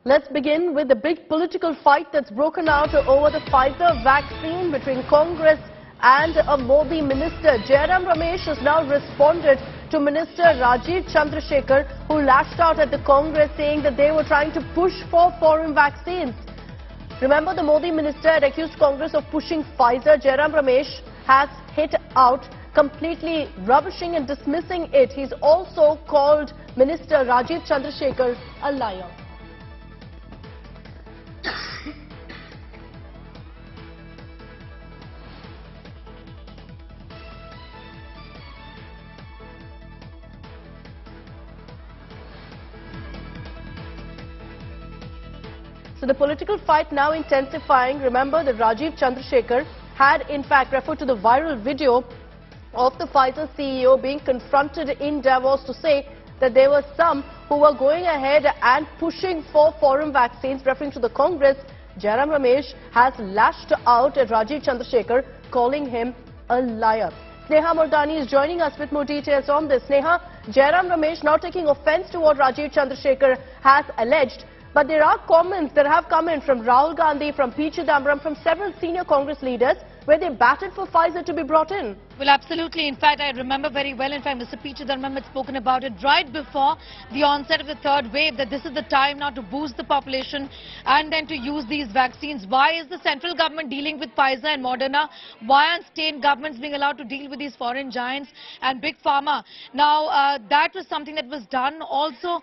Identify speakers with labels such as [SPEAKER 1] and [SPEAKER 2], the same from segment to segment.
[SPEAKER 1] Let's begin with the big political fight that's broken out over the Pfizer vaccine between Congress and a Modi minister. Jairam Ramesh has now responded to Minister Rajiv Chandrasekhar, who lashed out at the Congress saying that they were trying to push for foreign vaccines. Remember, the Modi minister had accused Congress of pushing Pfizer. Jairam Ramesh has hit out, completely rubbishing and dismissing it. He's also called Minister Rajiv Chandrasekhar a liar. So the political fight now intensifying. Remember that Rajiv Chandrasekhar had in fact referred to the viral video of the Pfizer CEO being confronted in Davos to say that there were some who were going ahead and pushing for foreign vaccines. Referring to the Congress, Jairam Ramesh has lashed out at Rajiv Chandrasekhar, calling him a liar. Sneha Murdani is joining us with more details on this. Sneha, Jairam Ramesh now taking offence to what Rajiv Chandrasekhar has alleged. But there are comments that have come in from Rahul Gandhi, from P. Chidambaram, from several senior Congress leaders, where they batted for Pfizer to be brought in.
[SPEAKER 2] Well, absolutely. In fact, I remember very well, in fact, Mr. P. Chidambaram had spoken about it right before the onset of the third wave, that this is the time now to boost the population and then to use these vaccines. Why is the central government dealing with Pfizer and Moderna? Why aren't state governments being allowed to deal with these foreign giants and big pharma? Now, that was something that was done. Also,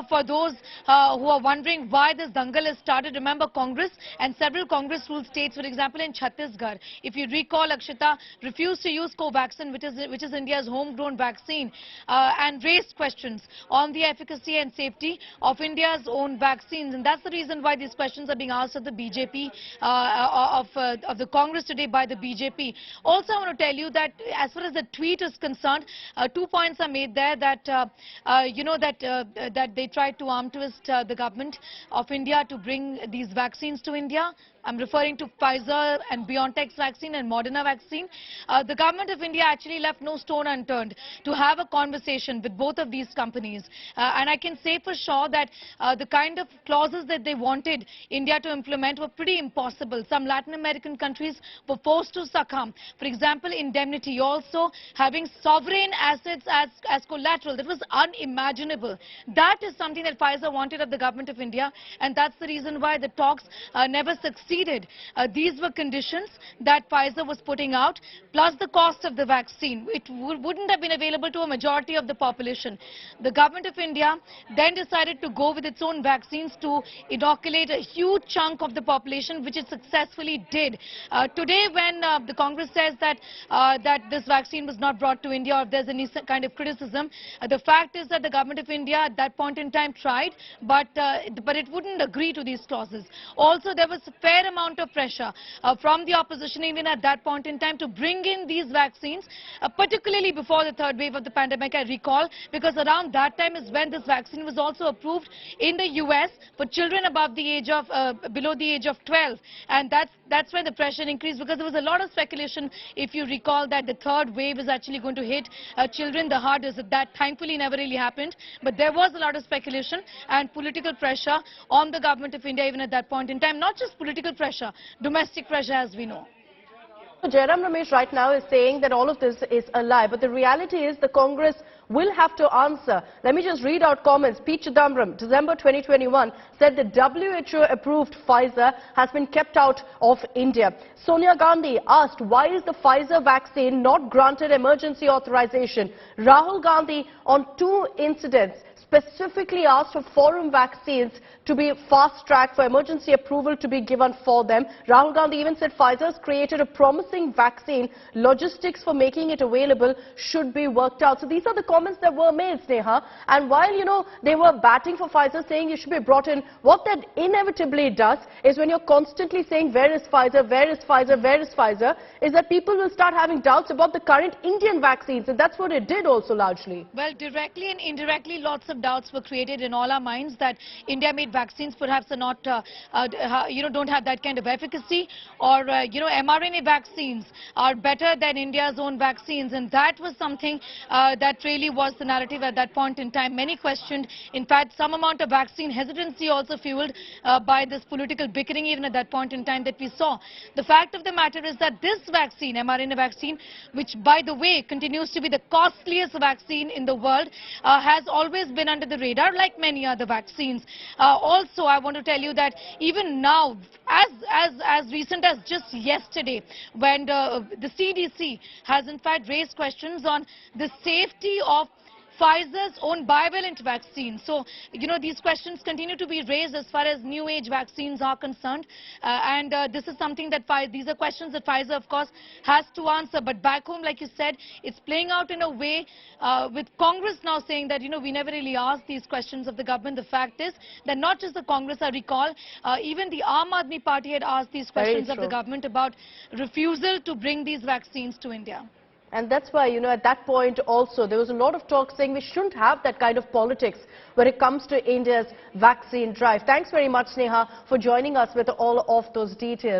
[SPEAKER 2] for those who are wondering why this dangal has started, remember Congress and several Congress-ruled states, for example, in Chhattisgarh, if you recall, Akshita refused to use Covaxin, which is India's homegrown vaccine, and raised questions on the efficacy and safety of India's own vaccines. And that's the reason why these questions are being asked of the BJP, of the Congress today by the BJP. Also, I want to tell you that as far as the tweet is concerned, 2 points are made there that, that they tried to arm twist the government of India to bring these vaccines to India. I'm referring to Pfizer and BioNTech's vaccine and Moderna vaccine. The government of India actually left no stone unturned to have a conversation with both of these companies. And I can say for sure that the kind of clauses that they wanted India to implement were pretty impossible. Some Latin American countries were forced to succumb. For example, indemnity, also having sovereign assets as collateral. That was unimaginable. That is something that Pfizer wanted of the government of India, and that's the reason why the talks never succeeded. These were conditions that Pfizer was putting out, plus the cost of the vaccine. It wouldn't have been available to a majority of the population. The government of India then decided to go with its own vaccines to inoculate a huge chunk of the population, which it successfully did. Today, when the Congress says that this vaccine was not brought to India, or if there's any kind of criticism, the fact is that the government of India at that point in time tried, but it wouldn't agree to these clauses. Also, there was a fair amount of pressure from the opposition even at that point in time to bring in these vaccines, particularly before the third wave of the pandemic, I recall, because around that time is when this vaccine was also approved in the US for children above the age of, below the age of 12. And that's when the pressure increased, because there was a lot of speculation, if you recall, that the third wave is actually going to hit children the hardest. That thankfully never really happened, but there was a lot of speculation and political pressure on the government of India even at that point in time. Not just political pressure, domestic pressure, as we know.
[SPEAKER 1] Jairam Ramesh right now is saying that all of this is a lie, but the reality is the Congress will have to answer. Let me just read out comments. P. Chidambaram, December 2021, said the WHO-approved Pfizer has been kept out of India. Sonia Gandhi asked, why is the Pfizer vaccine not granted emergency authorization? Rahul Gandhi, on 2 incidents, specifically asked for foreign vaccines to be fast-tracked, for emergency approval to be given for them. Rahul Gandhi even said Pfizer's created a promising vaccine. Logistics for making it available should be worked out. So these are the comments that were made, Sneha. And while, they were batting for Pfizer, saying it should be brought in, what that inevitably does is, when you're constantly saying, where is Pfizer, where is Pfizer, where is Pfizer, is that people will start having doubts about the current Indian vaccines. And that's what it did also largely.
[SPEAKER 2] Well, directly and indirectly, lots of of doubts were created in all our minds that India-made vaccines perhaps are not, don't have that kind of efficacy, or, mRNA vaccines are better than India's own vaccines. And that was something that really was the narrative at that point in time. Many questioned, in fact, some amount of vaccine hesitancy also fueled by this political bickering even at that point in time that we saw. The fact of the matter is that this vaccine, mRNA vaccine, which by the way continues to be the costliest vaccine in the world, has always been under the radar like many other vaccines. Also, I want to tell you that even now, as recent as just yesterday, when the CDC has in fact raised questions on the safety of Pfizer's own bivalent vaccine. So, these questions continue to be raised as far as new age vaccines are concerned. This is something that these are questions that Pfizer, of course, has to answer. But back home, like you said, it's playing out in a way with Congress now saying that, we never really asked these questions of the government. The fact is that not just the Congress, I recall, even the Aam Aadmi Party had asked these questions of the government about refusal to bring these vaccines to India.
[SPEAKER 1] And that's why, at that point also, there was a lot of talk saying we shouldn't have that kind of politics when it comes to India's vaccine drive. Thanks very much, Sneha, for joining us with all of those details.